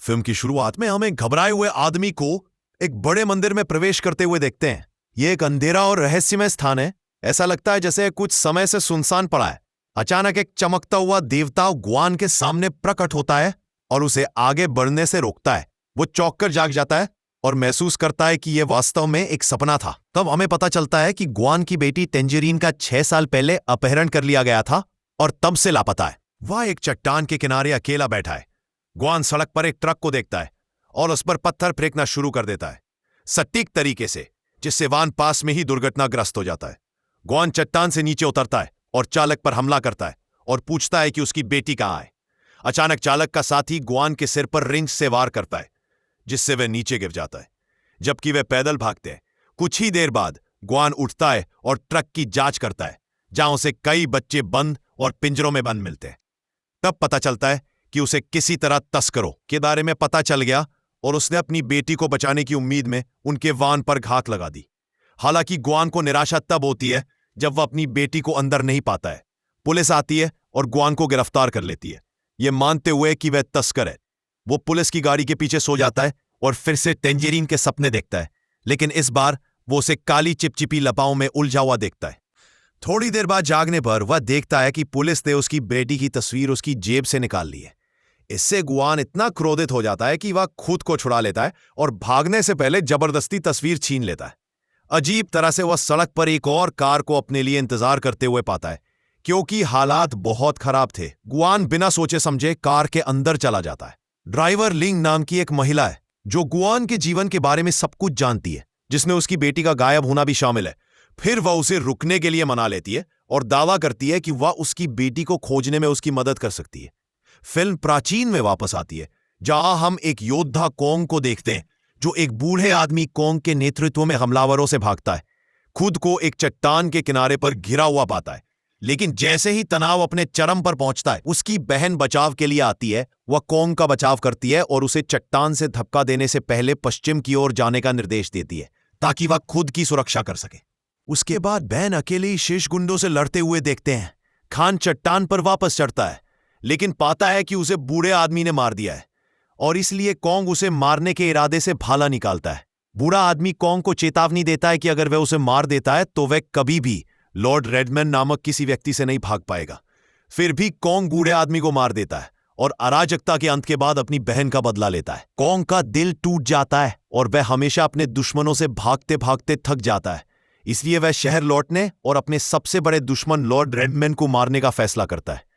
Film की शुरुआत में हम एक घबराए हुए आदमी को एक बड़े मंदिर में प्रवेश करते हुए देखते हैं। यह एक अंधेरा और रहस्यमय स्थान है। ऐसा लगता है जैसे कुछ समय से सुनसान पड़ा है। अचानक एक चमकता हुआ देवता गुआन के सामने प्रकट होता है और उसे आगे बढ़ने से रोकता है। वो चौंक कर जाग जाता है और महसूस करता है कि यह वास्तव में एक सपना था। तब हमें पता चलता है कि गुआन की बेटी टेंजरीन का 6 साल पहले अपहरण कर लिया गया था और तब से लापता है। वह एक चट्टान के किनारे अकेला बैठा है। गुआन सड़क पर एक ट्रक को देखता है और उस पर पत्थर फेंकना शुरू कर देता है, सटीक तरीके से, जिससे वाहन पास में ही दुर्घटनाग्रस्त हो जाता है। गुआन चट्टान से नीचे उतरता है और चालक पर हमला करता है और पूछता है कि उसकी बेटी कहाँ है। अचानक चालक का साथी गुआन के सिर पर रिंच से वार करता है, जिससे वह नीचे गिर जाता है, जबकि वे पैदल भागते हैं। कुछ ही देर बाद गुआन उठता है और ट्रक की जांच करता है, जहां उसे कई बच्चे बंद और पिंजरों में बंद मिलते हैं। तब पता चलता है कि उसे किसी तरह तस्करों के बारे में पता चल गया और उसने अपनी बेटी को बचाने की उम्मीद में उनके वाहन पर घात लगा दी। हालांकि गुआन को निराशा तब होती है जब वह अपनी बेटी को अंदर नहीं पाता है। पुलिस आती है और गुआन को गिरफ्तार कर लेती है, यह मानते हुए कि वह तस्कर है। वो पुलिस की गाड़ी के पीछे सो जाता है और फिर से टेंजरीन के सपने देखता है, लेकिन इस बार वो उसे काली चिपचिपी लपाओं में उलझा हुआ देखता है। थोड़ी देर बाद जागने पर वह देखता है कि पुलिस ने उसकी बेटी की तस्वीर उसकी जेब से निकाल ली है। इससे गुआन इतना क्रोधित हो जाता है कि वह खुद को छुड़ा लेता है और भागने से पहले जबरदस्ती तस्वीर छीन लेता है। अजीब तरह से वह सड़क पर एक और कार को अपने लिए इंतजार करते हुए पाता है। क्योंकि हालात बहुत खराब थे, गुआन बिना सोचे समझे कार के अंदर चला जाता है। ड्राइवर लिंग नाम की एक महिला है जो गुआन के जीवन के बारे में सब कुछ जानती है, जिसमें उसकी बेटी का गायब होना भी शामिल है। फिर वह उसे रुकने के लिए मना लेती है और दावा करती है कि वह उसकी बेटी को खोजने में उसकी मदद कर सकती है। फिल्म प्राचीन में वापस आती है, जहां हम एक योद्धा कोंग को देखते हैं जो एक बूढ़े आदमी कोंग के नेतृत्व में हमलावरों से भागता है। खुद को एक चट्टान के किनारे पर घिरा हुआ पाता है, लेकिन जैसे ही तनाव अपने चरम पर पहुंचता है, उसकी बहन बचाव के लिए आती है। वह कोंग का बचाव करती है और उसे चट्टान से धक्का देने से पहले पश्चिम की ओर जाने का निर्देश देती है, ताकि वह खुद की सुरक्षा कर सके। उसके बाद बहन अकेले ही शेष गुंडों से लड़ते हुए देखते हैं। खान चट्टान पर वापस चढ़ता है, लेकिन पाता है कि उसे बूढ़े आदमी ने मार दिया है और इसलिए कोंग उसे मारने के इरादे से भाला निकालता है। बूढ़ा आदमी कोंग को चेतावनी देता है कि अगर वह उसे मार देता है तो वह कभी भी लॉर्ड रेडमैन नामक किसी व्यक्ति से नहीं भाग पाएगा। फिर भी कोंग बूढ़े आदमी को मार देता है और अराजकता के अंत के बाद अपनी बहन का बदला लेता है। कोंग का दिल टूट जाता है और वह हमेशा अपने दुश्मनों से भागते भागते थक जाता है। इसलिए वह शहर लौटने और अपने सबसे बड़े दुश्मन लॉर्ड रेडमैन को मारने का फैसला करता है।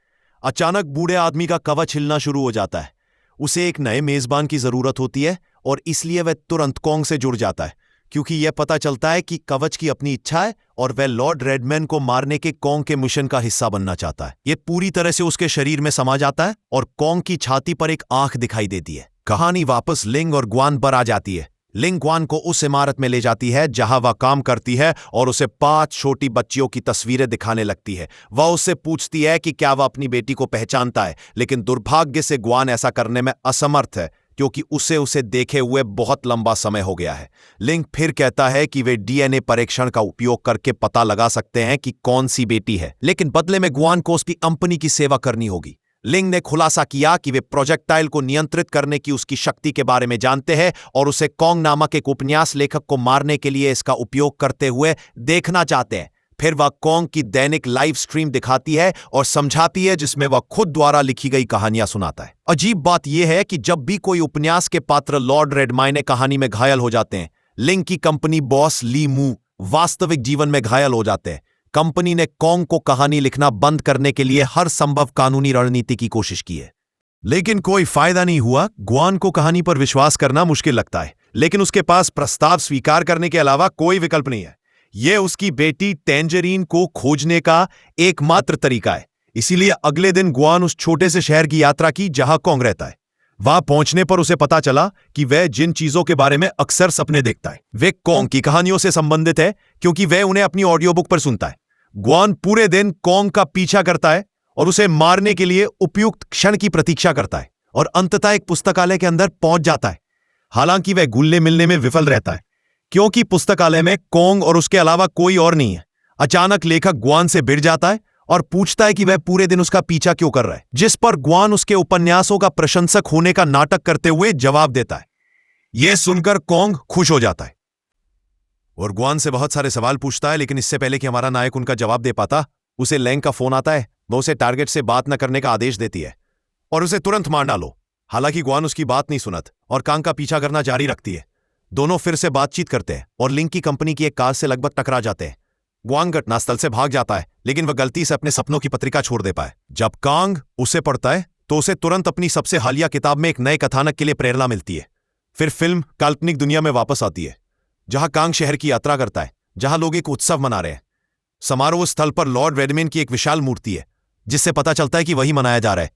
अचानक बूढ़े आदमी का कवच हिलना शुरू हो जाता है। उसे एक नए मेजबान की जरूरत होती है और इसलिए वह तुरंत कोंग से जुड़ जाता है, क्योंकि यह पता चलता है कि कवच की अपनी इच्छा है और वह लॉर्ड रेडमैन को मारने के कोंग के मिशन का हिस्सा बनना चाहता है। यह पूरी तरह से उसके शरीर में समा जाता है और कोंग की छाती पर एक आंख दिखाई देती है। कहानी वापस लिंग और गुआन पर आ जाती है। लिंग गुआन को उस इमारत में ले जाती है जहां वह काम करती है और उसे 5 छोटी बच्चियों की तस्वीरें दिखाने लगती है। वह उससे पूछती है कि क्या वह अपनी बेटी को पहचानता है, लेकिन दुर्भाग्य से गुआन ऐसा करने में असमर्थ है, क्योंकि उसे देखे हुए बहुत लंबा समय हो गया है। लिंग फिर कहता है कि वे डीएनए परीक्षण का उपयोग करके पता लगा सकते हैं कि कौन सी बेटी है, लेकिन बदले में गुआन को उसकी कंपनी की सेवा करनी होगी। लिंग ने खुलासा किया कि वे प्रोजेक्टाइल को नियंत्रित करने की उसकी शक्ति के बारे में जानते हैं और उसे कोंग नामक एक उपन्यास लेखक को मारने के लिए इसका उपयोग करते हुए देखना चाहते हैं। फिर वह कोंग की दैनिक लाइव स्ट्रीम दिखाती है और समझाती है, जिसमें वह खुद द्वारा लिखी गई कहानियां सुनाता है। अजीब बात यह है कि जब भी कोई उपन्यास के पात्र लॉर्ड रेडमाइन कहानी में घायल हो जाते हैं, लिंग की कंपनी बॉस ली मू वास्तविक जीवन में घायल हो जाते हैं। कंपनी ने कोंग को कहानी लिखना बंद करने के लिए हर संभव कानूनी रणनीति की कोशिश की है, लेकिन कोई फायदा नहीं हुआ। गुआन को कहानी पर विश्वास करना मुश्किल लगता है, लेकिन उसके पास प्रस्ताव स्वीकार करने के अलावा कोई विकल्प नहीं है। यह उसकी बेटी टेंजरीन को खोजने का एकमात्र तरीका है। इसीलिए अगले दिन गुआन उस छोटे से शहर की यात्रा की जहां कोंग रहता है। वहां पहुंचने पर उसे पता चला कि वह जिन चीजों के बारे में अक्सर सपने देखता है वे कोंग की कहानियों से संबंधित है, क्योंकि वह उन्हें अपनी ऑडियो बुक पर सुनता है। गुआन पूरे दिन कोंग का पीछा करता है और उसे मारने के लिए उपयुक्त क्षण की प्रतीक्षा करता है और अंततः एक पुस्तकालय के अंदर पहुंच जाता है। हालांकि वह घुलने मिलने में विफल रहता है, क्योंकि पुस्तकालय में कोंग और उसके अलावा कोई और नहीं है। अचानक लेखक गुआन से भिड़ जाता है और पूछता है कि वह पूरे दिन उसका पीछा क्यों कर रहा है, जिस पर ग्वान उसके उपन्यासों का प्रशंसक होने का नाटक करते हुए जवाब देता है। यह सुनकर कॉन्ग खुश हो जाता है और ग्वान से बहुत सारे सवाल पूछता है, लेकिन इससे पहले कि हमारा नायक उनका जवाब दे पाता, उसे लैंग का फोन आता है। वह उसे टारगेट से बात न करने का आदेश देती है और उसे तुरंत मार डालो। हालांकि ग्वान उसकी बात नहीं सुनत और कांग का पीछा करना जारी रखती है। दोनों फिर से बातचीत करते हैं और लिंक की कंपनी की एक कार से लगभग टकरा जाते हैं। ग्वांग घटनास्थल से भाग जाता है, लेकिन वह गलती से अपने सपनों की पत्रिका छोड़ दे पाए। जब कांग उसे पढ़ता है तो उसे तुरंत अपनी सबसे हालिया किताब में एक नए कथानक के लिए प्रेरणा मिलती है। फिर फिल्म काल्पनिक दुनिया में वापस आती है, जहां कांग शहर की यात्रा करता है, जहां लोग एक उत्सव मना रहे हैं। समारोह स्थल पर लॉर्ड रेडमैन की एक विशाल मूर्ति है, जिससे पता चलता है कि वही मनाया जा रहा है।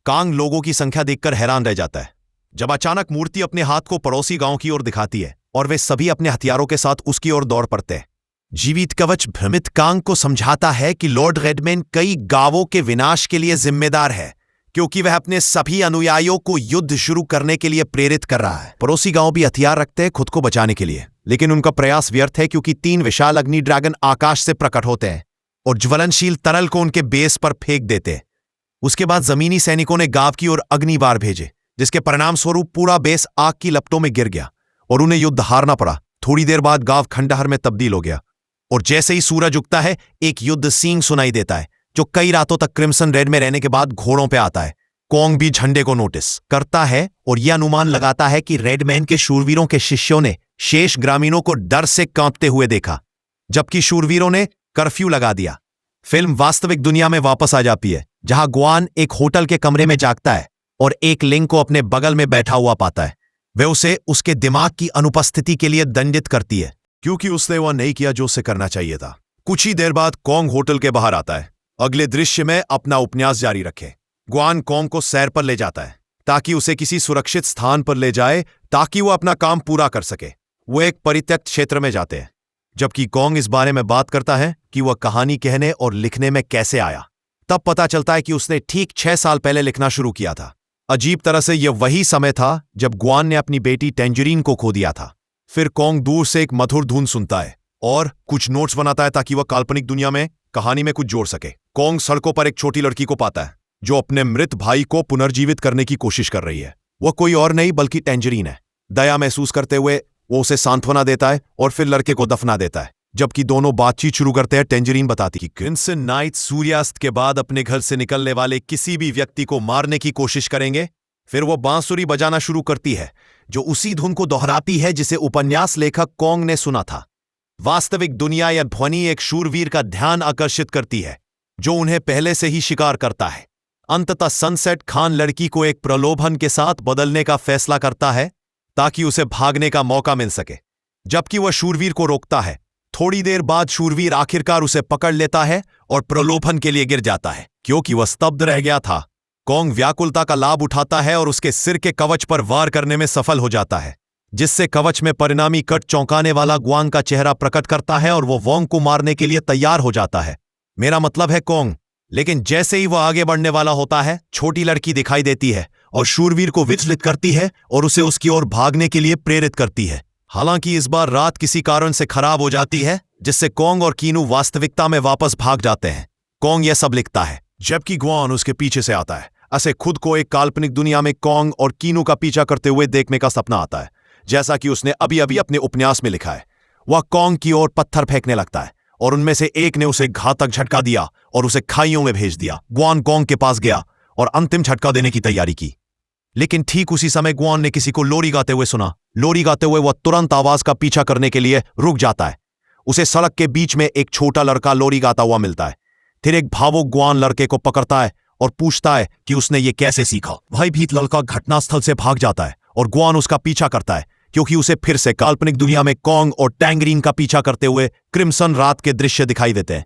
कांग लोगों की संख्या देखकर हैरान रह जाता है, जब अचानक मूर्ति अपने हाथ को पड़ोसी गांव की ओर दिखाती है और वे सभी अपने हथियारों के साथ उसकी ओर दौड़ पड़ते हैं। जीवित कवच भ्रमित कांग को समझाता है कि लॉर्ड रेडमैन कई गांवों के विनाश के लिए जिम्मेदार है, क्योंकि वह अपने सभी अनुयायियों को युद्ध शुरू करने के लिए प्रेरित कर रहा है। पड़ोसी गांव भी हथियार रखते हैं खुद को बचाने के लिए, लेकिन उनका प्रयास व्यर्थ है, क्योंकि 3 विशाल अग्नि ड्रैगन आकाश से प्रकट होते हैं और ज्वलनशील तरल को उनके बेस पर फेंक देते हैं। उसके बाद जमीनी सैनिकों ने गांव की ओर अग्निबार भेजे, जिसके परिणाम स्वरूप पूरा बेस आग की लपटों में गिर गया और उन्हें युद्ध हारना पड़ा। थोड़ी देर बाद गांव खंडहर में तब्दील हो गया और जैसे ही सूरज उगता है, एक युद्ध सींग सुनाई देता है, जो कई रातों तक क्रिम्सन रेड में रहने के बाद घोड़ों पे आता है। कॉन्ग भी झंडे को नोटिस करता है और यह अनुमान लगाता है कि रेडमैन के शूरवीरों के शिष्यों ने शेष ग्रामीणों को डर से कांपते हुए देखा, जबकि शूरवीरों ने कर्फ्यू लगा दिया। फिल्म वास्तविक दुनिया में वापस आ जाती है, जहां ग्वान एक होटल के कमरे में जागता है और एक लिंग को अपने बगल में बैठा हुआ पाता है। वह उसे उसके दिमाग की अनुपस्थिति के लिए दंडित करती है, क्योंकि उसने वह नहीं किया जो उसे करना चाहिए था। कुछ ही देर बाद कॉन्ग होटल के बाहर आता है, अगले दृश्य में अपना उपन्यास जारी रखे। ग्वान कॉन्ग को सैर पर ले जाता है ताकि उसे किसी सुरक्षित स्थान पर ले जाए, ताकि वह अपना काम पूरा कर सके। वो एक परित्यक्त क्षेत्र में जाते हैं, जबकि कॉन्ग इस बारे में बात करता है कि वह कहानी कहने और लिखने में कैसे आया। तब पता चलता है कि उसने ठीक 6 साल पहले लिखना शुरू किया था। अजीब तरह से यह वही समय था जब ग्वान ने अपनी बेटी टेंजरीन को खो दिया था। फिर कॉन्ग दूर से एक मधुर धुन सुनता है और कुछ नोट्स बनाता है ताकि वह काल्पनिक दुनिया में कहानी में कुछ जोड़ सके। कॉन्ग सड़कों पर एक छोटी लड़की को पाता है, जो अपने मृत भाई को पुनर्जीवित करने की कोशिश कर रही है। वह कोई और नहीं बल्कि टेंजरीन है। दया महसूस करते हुए वो उसे सांत्वना देता है और फिर लड़के को दफना देता है। जबकि दोनों बातचीत शुरू करते हैं, टेंजरीन बताती कि क्रिम्सन नाइट सूर्यास्त के बाद अपने घर से निकलने वाले किसी भी व्यक्ति को मारने की कोशिश करेंगे। फिर वो बांसुरी बजाना शुरू करती है, जो उसी धुन को दोहराती है जिसे उपन्यास लेखक कॉन्ग ने सुना था। वास्तविक दुनिया या ध्वनि एक शूरवीर का ध्यान आकर्षित करती है, जो उन्हें पहले से ही शिकार करता है। अंततः सनसेट खान लड़की को एक प्रलोभन के साथ बदलने का फैसला करता है ताकि उसे भागने का मौका मिल सके, जबकि वह शूरवीर को रोकता है। थोड़ी देर बाद शूरवीर आखिरकार उसे पकड़ लेता है और प्रलोभन के लिए गिर जाता है, क्योंकि वह स्तब्ध रह गया था। कॉन्ग व्याकुलता का लाभ उठाता है और उसके सिर के कवच पर वार करने में सफल हो जाता है, जिससे कवच में परिणामी कट चौंकाने वाला ग्वांग का चेहरा प्रकट करता है और वो वोंग को मारने के लिए तैयार हो जाता है। मेरा मतलब है कॉन्ग। लेकिन जैसे ही वह आगे बढ़ने वाला होता है, छोटी लड़की दिखाई देती है और शूरवीर को विचलित करती है और उसे उसकी ओर भागने के लिए प्रेरित करती है। हालांकि इस बार रात किसी कारण से खराब हो जाती है, जिससे कॉन्ग और कीनू वास्तविकता में वापस भाग जाते हैं। कॉन्ग यह सब लिखता है, जबकि ग्वान उसके पीछे से आता है। ऐसे खुद को एक काल्पनिक दुनिया में कॉन्ग और कीनू का पीछा करते हुए देखने का सपना आता है, जैसा कि उसने अभी अभी अपने उपन्यास में लिखा है। वह कॉन्ग की ओर पत्थर फेंकने लगता है और उनमें से एक ने उसे घातक झटका दिया और उसे खाइयों में भेज दिया। ग्वान कॉन्ग के पास गया और अंतिम झटका देने की तैयारी की, लेकिन ठीक उसी समय ग्वान ने किसी को लोरी गाते हुए सुना। लोरी गाते हुए वह तुरंत आवाज का पीछा करने के लिए रुक जाता है। उसे सड़क के बीच में एक छोटा लड़का लोरी गाता हुआ मिलता है। फिर एक भावुक ग्वान लड़के को पकड़ता है और पूछता है कि उसने ये कैसे सीखा। भयभीत लड़का घटनास्थल से भाग जाता है और ग्वान उसका पीछा करता है, क्योंकि उसे फिर से काल्पनिक दुनिया में कॉन्ग और टैंगरीन का पीछा करते हुए क्रिम्सन रात के दृश्य दिखाई देते हैं।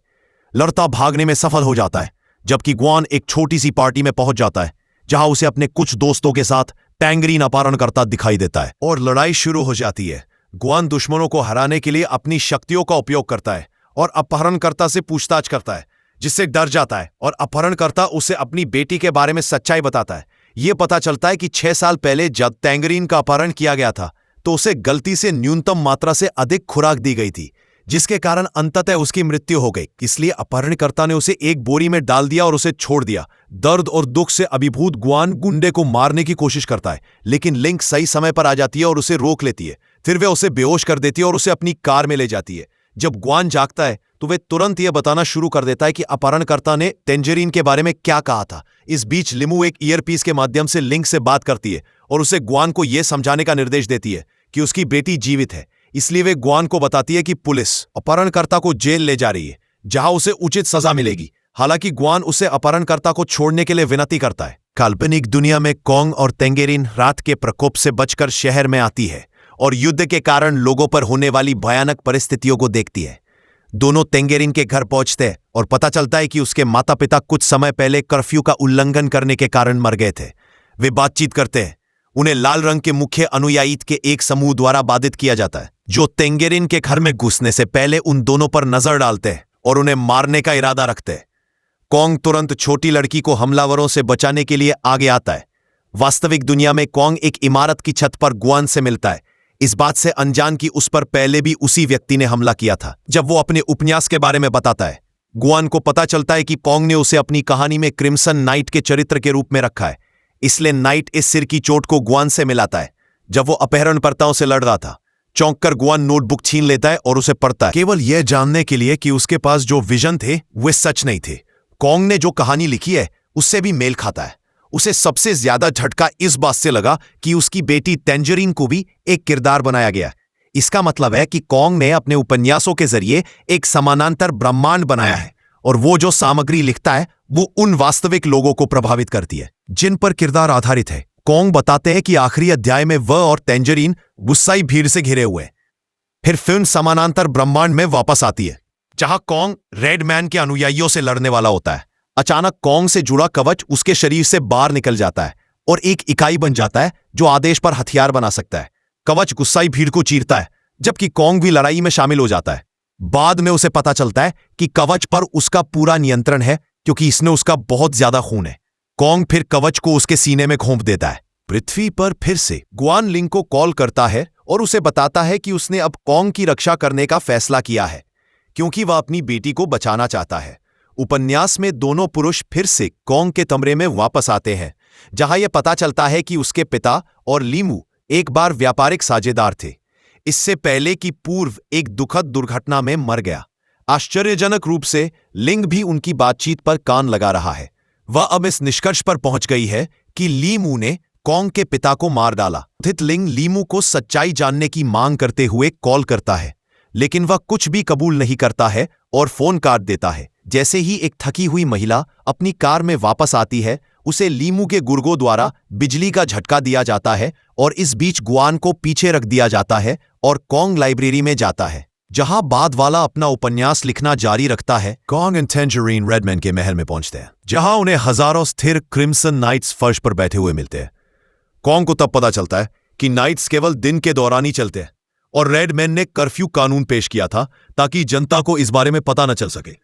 लड़का भागने में सफल हो जाता है, जबकि ग्वान एक छोटी सी पार्टी में पहुंच जाता है, जहां उसे अपने कुछ दोस्तों के साथ टैंगरीन अपहरण करता दिखाई देता है और लड़ाई शुरू हो जाती है। ग्वान दुश्मनों को हराने के लिए अपनी शक्तियों का उपयोग करता है और अपहरणकर्ता से पूछताछ करता है, जिससे डर जाता है और अपहरणकर्ता उसे अपनी बेटी के बारे में सच्चाई बताता है। यह पता चलता है कि 6 साल पहले जब टैंगरीन का अपहरण किया गया था, तो उसे गलती से न्यूनतम मात्रा से अधिक खुराक दी गई थी, जिसके कारण अंततः उसकी मृत्यु हो गई। इसलिए अपहरणकर्ता ने उसे एक बोरी में डाल दिया और उसे छोड़ दिया। दर्द और दुख से अभिभूत गुआन गुंडे को मारने की कोशिश करता है, लेकिन लिंक सही समय पर आ जाती है और उसे रोक लेती है। फिर वे उसे बेहोश कर देती है और उसे अपनी कार में ले जाती है। जब गुआन जागता है तो वे तुरंत यह बताना शुरू कर देता है कि अपहरणकर्ता ने टेंजरीन के बारे में क्या कहा था। इस बीच लिमू एक ईयरपीस के माध्यम से लिंक से बात करती है और उसे गुआन को यह समझाने का निर्देश देती है कि उसकी बेटी जीवित है। इसलिए वे गुआन को बताती है कि पुलिस अपहरणकर्ता को जेल ले जा रही है, जहां उसे उचित सजा मिलेगी। हालांकि गुआन उसे अपहरणकर्ता को छोड़ने के लिए विनती करता है। काल्पनिक दुनिया में कॉन्ग और तेंगेरिन रात के प्रकोप से बचकर शहर में आती है और युद्ध के कारण लोगों पर होने वाली भयानक परिस्थितियों को देखती है। दोनों तेंगेरिन के घर पहुंचते हैं और पता चलता है कि उसके माता पिता कुछ समय पहले कर्फ्यू का उल्लंघन करने के कारण मर गए थे। वे बातचीत करते हैं। उन्हें लाल रंग के मुख्य अनुयायी के एक समूह द्वारा बाधित किया जाता है, जो तेंगेरिन के घर में घुसने से पहले उन दोनों पर नजर डालते हैं और उन्हें मारने का इरादा रखते हैं। कॉन्ग तुरंत छोटी लड़की को हमलावरों से बचाने के लिए आगे आता है। वास्तविक दुनिया में कॉन्ग एक इमारत की छत पर गुआन से मिलता है, इस बात से अनजान कि उस पर पहले भी उसी व्यक्ति ने हमला किया था। जब वो अपने उपन्यास के बारे में बताता है, गुआन को पता चलता है कि कॉन्ग ने उसे अपनी कहानी में क्रिम्सन नाइट के चरित्र के रूप में रखा है। इसलिए नाइट इस सिर की चोट को गुआन से मिलाता है जब वो अपहरणकर्ताओं से लड़ रहा था। चौंककर गुआन नोटबुक छीन लेता है और उसे पढ़ता है, केवल यह जानने के लिए कि उसके पास जो विजन थे वे सच नहीं थे। कॉन्ग ने जो कहानी लिखी है उससे भी मेल खाता है। उसे सबसे ज्यादा झटका इस बात से लगा कि उसकी बेटी टेंजरीन को भी एक किरदार बनाया गया। इसका मतलब है कि कॉन्ग ने अपने उपन्यासों के जरिए एक समानांतर ब्रह्मांड बनाया है और वो जो सामग्री लिखता है वो उन वास्तविक लोगों को प्रभावित करती है जिन पर किरदार आधारित है। कॉन्ग बताते हैं कि आखिरी अध्याय में वह और टेंजरीन गुस्साई भीड़ से घिरे हुए हैं। फिर फिल्म समानांतर ब्रह्मांड में वापस आती है, जहां कॉन्ग रेडमैन के अनुयायियों से लड़ने वाला होता है। अचानक कॉन्ग से जुड़ा कवच उसके शरीर से बाहर निकल जाता है और एक इकाई बन जाता है जो आदेश पर हथियार बना सकता है। कवच गुस्साई भीड़ को चीरता है, जबकि कॉन्ग भी लड़ाई में शामिल हो जाता है। बाद में उसे पता चलता है कि कवच पर उसका पूरा नियंत्रण है, क्योंकि इसने उसका बहुत ज्यादा खून है। कॉन्ग फिर कवच को उसके सीने में घोंप देता है। पृथ्वी पर फिर से गुआन लिंग को कॉल करता है और उसे बताता है कि उसने अब कॉन्ग की रक्षा करने का फैसला किया है, क्योंकि वह अपनी बेटी को बचाना चाहता है। उपन्यास में दोनों पुरुष फिर से कॉन्ग के कमरे में वापस आते हैं, जहां यह पता चलता है कि उसके पिता और लीमू एक बार व्यापारिक साझेदार थे, इससे पहले कि पूर्व एक दुखद दुर्घटना में मर गया। आश्चर्यजनक रूप से लिंग भी उनकी बातचीत पर कान लगा रहा है। वह अब इस निष्कर्ष पर पहुंच गई है कि लीमू ने कॉन्ग के पिता को मार डाला। क्रोधित लिंग लीमू को सच्चाई जानने की मांग करते हुए कॉल करता है, लेकिन वह कुछ भी कबूल नहीं करता है और फोन काट देता है। जैसे ही एक थकी हुई महिला अपनी कार में वापस आती है, उसे लीमू के गुर्गों द्वारा बिजली का झटका दिया जाता है और इस बीच गुआन को पीछे रख दिया जाता है और कॉन्ग लाइब्रेरी में जाता है, जहां बाद वाला अपना उपन्यास लिखना जारी रखता है। कॉन्ग एंड टेंजरीन रेडमैन के महल में पहुंचते हैं, जहां उन्हें हजारों स्थिर क्रिम्सन नाइट्स फर्श पर बैठे हुए मिलते हैं। कॉन्ग को तब पता चलता है कि नाइट्स केवल दिन के दौरान ही चलते हैं और रेडमैन ने कर्फ्यू कानून पेश किया था ताकि जनता को इस बारे में पता न चल सके।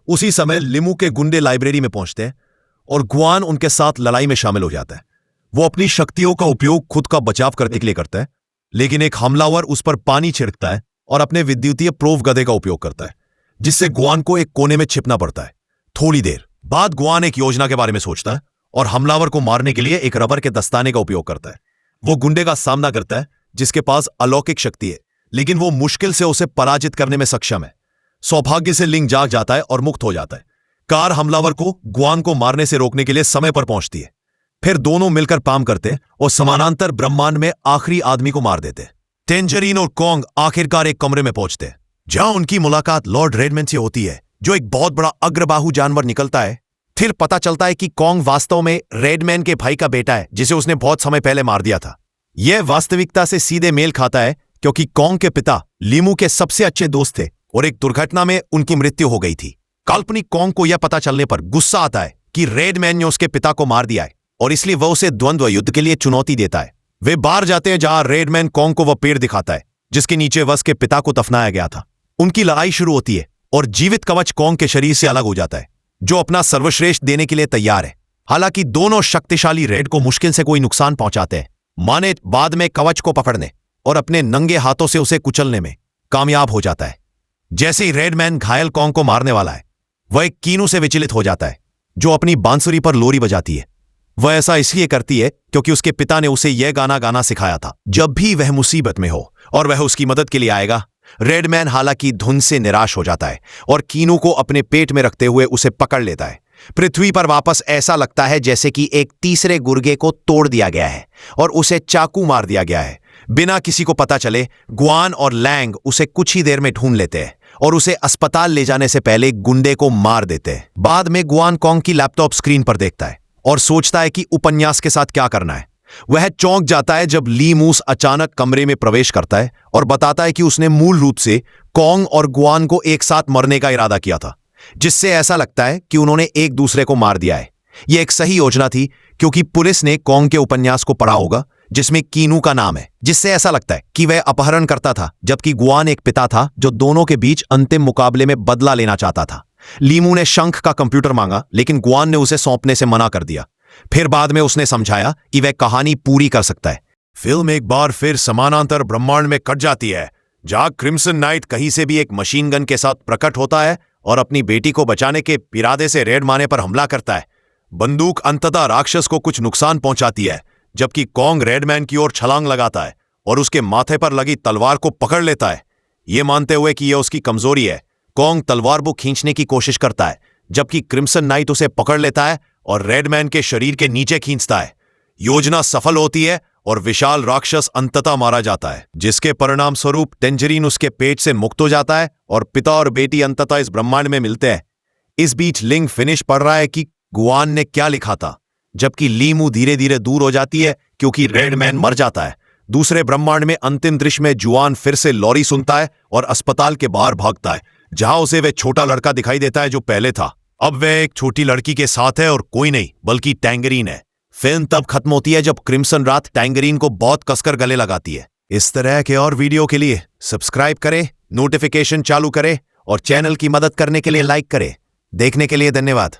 उसी समय लिमू के गुंडे लाइब्रेरी में पहुंचते हैं और गुआन उनके साथ लड़ाई में शामिल हो जाता है। वो अपनी शक्तियों का उपयोग खुद का बचाव करने के लिए करता है, लेकिन एक हमलावर उस पर पानी छिड़कता है और अपने विद्युतीय प्रोव गधे का उपयोग करता है, जिससे गुआन को एक कोने में छिपना पड़ता है। थोड़ी देर बाद गुआन एक योजना के बारे में सोचता है और हमलावर को मारने के लिए एक रबर के दस्ताने का उपयोग करता है। वो गुंडे का सामना करता है जिसके पास अलौकिक शक्ति है, लेकिन वो मुश्किल से उसे पराजित करने में सक्षम है। सौभाग्य से लिंग जाग जाता है और मुक्त हो जाता है। कार हमलावर को गुआन को मारने से रोकने के लिए समय पर पहुंचती है। फिर दोनों मिलकर काम करते और समानांतर ब्रह्मांड में आखिरी आदमी को मार देते। टेंजरीन और कॉन्ग आखिरकार एक कमरे में पहुंचते, जहां उनकी मुलाकात लॉर्ड रेडमैन से होती है, जो एक बहुत बड़ा अग्रबाहु जानवर निकलता है। फिर पता चलता है कि कॉन्ग वास्तव में रेडमैन के भाई का बेटा है, जिसे उसने बहुत समय पहले मार दिया था। यह वास्तविकता से सीधे मेल खाता है, क्योंकि कॉन्ग के पिता लीमू के सबसे अच्छे दोस्त थे और एक दुर्घटना में उनकी मृत्यु हो गई थी। काल्पनिक कॉन्ग को यह पता चलने पर गुस्सा आता है कि रेडमैन ने उसके पिता को मार दिया है और इसलिए वह उसे द्वंद्व युद्ध के लिए चुनौती देता है। वे बाहर जाते हैं, जहां रेडमैन कॉन्ग को वह पेड़ दिखाता है जिसके नीचे वह उसके पिता को दफनाया गया था। उनकी लड़ाई शुरू होती है और जीवित कवच कॉन्ग के शरीर से अलग हो जाता है, जो अपना सर्वश्रेष्ठ देने के लिए तैयार है। हालांकि दोनों शक्तिशाली रेड को मुश्किल से कोई नुकसान पहुंचाते हैं। माने बाद में कवच को पकड़ने और अपने नंगे हाथों से उसे कुचलने में कामयाब हो जाता है। जैसे ही रेडमैन घायल कॉन्ग को मारने वाला है, वह एक कीनू से विचलित हो जाता है जो अपनी बांसुरी पर लोरी बजाती है। वह ऐसा इसलिए करती है क्योंकि उसके पिता ने उसे यह गाना गाना सिखाया था। जब भी वह मुसीबत में हो और वह उसकी मदद के लिए आएगा, रेडमैन हालांकि धुन से निराश हो जाता है और कीनू को अपने पेट में रखते हुए उसे पकड़ लेता है। पृथ्वी पर वापस ऐसा लगता है जैसे कि एक तीसरे गुर्गे को तोड़ दिया गया है और उसे चाकू मार दिया गया है। बिना किसी को पता चले गुआन और लैंग उसे कुछ ही देर में ढूंढ लेते हैं और उसे अस्पताल ले जाने से पहले गुंडे को मार देते हैं। बाद में गुआन कॉन्ग की लैपटॉप स्क्रीन पर देखता है और सोचता है कि उपन्यास के साथ क्या करना है। वह चौंक जाता है जब ली मूस अचानक कमरे में प्रवेश करता है और बताता है कि उसने मूल रूप से कॉन्ग और गुआन को एक साथ मरने का इरादा किया था, जिससे ऐसा लगता है कि उन्होंने एक दूसरे को मार दिया है। यह एक सही योजना थी क्योंकि पुलिस ने कॉन्ग के उपन्यास को पढ़ा होगा जिसमें कीनू का नाम है, जिससे ऐसा लगता है कि वह अपहरण करता था जबकि गुआन एक पिता था जो दोनों के बीच अंतिम मुकाबले में बदला लेना चाहता था। लीमू ने शंख का कंप्यूटर मांगा लेकिन गुआन ने उसे सौंपने से मना कर दिया। फिर बाद में उसने समझाया कि वह कहानी पूरी कर सकता है। फिल्म एक बार फिर समानांतर ब्रह्मांड में कट जाती है जहां क्रिम्सन नाइट कहीं से भी एक मशीन गन के साथ प्रकट होता है और अपनी बेटी को बचाने के इरादे से रेडमाने पर हमला करता है। बंदूक अंततः राक्षस को कुछ नुकसान पहुंचाती है जबकि कॉन्ग रेडमैन की ओर छलांग लगाता है और उसके माथे पर लगी तलवार को पकड़ लेता है, ये मानते हुए कि यह उसकी कमजोरी है। कॉन्ग तलवार को खींचने की कोशिश करता है जबकि क्रिम्सन नाइट उसे पकड़ लेता है और रेडमैन के शरीर के नीचे खींचता है। योजना सफल होती है और विशाल राक्षस अंततः मारा जाता है, जिसके परिणाम स्वरूप टेंजरीन उसके पेट से मुक्त हो जाता है और पिता और बेटी अंततः इस ब्रह्मांड में मिलते हैं। इस बीच लिंग फिनिश पढ़ रहा है कि गुआन ने क्या लिखा था, जबकि लीमू धीरे धीरे दूर हो जाती है क्योंकि रेडमैन मर जाता है। दूसरे ब्रह्मांड में अंतिम दृश्य में जुआन फिर से लॉरी सुनता है और अस्पताल के बाहर भागता है जहां उसे वह छोटा लड़का दिखाई देता है जो पहले था। अब वह एक छोटी लड़की के साथ है और कोई नहीं बल्कि टैंगरीन है। फिल्म तब खत्म होती है जब क्रिम्सन रात टैंगरीन को बहुत कसकर गले लगाती है। इस तरह के और वीडियो के लिए सब्सक्राइब करें, नोटिफिकेशन चालू करें और चैनल की मदद करने के लिए लाइक करें। देखने के लिए धन्यवाद।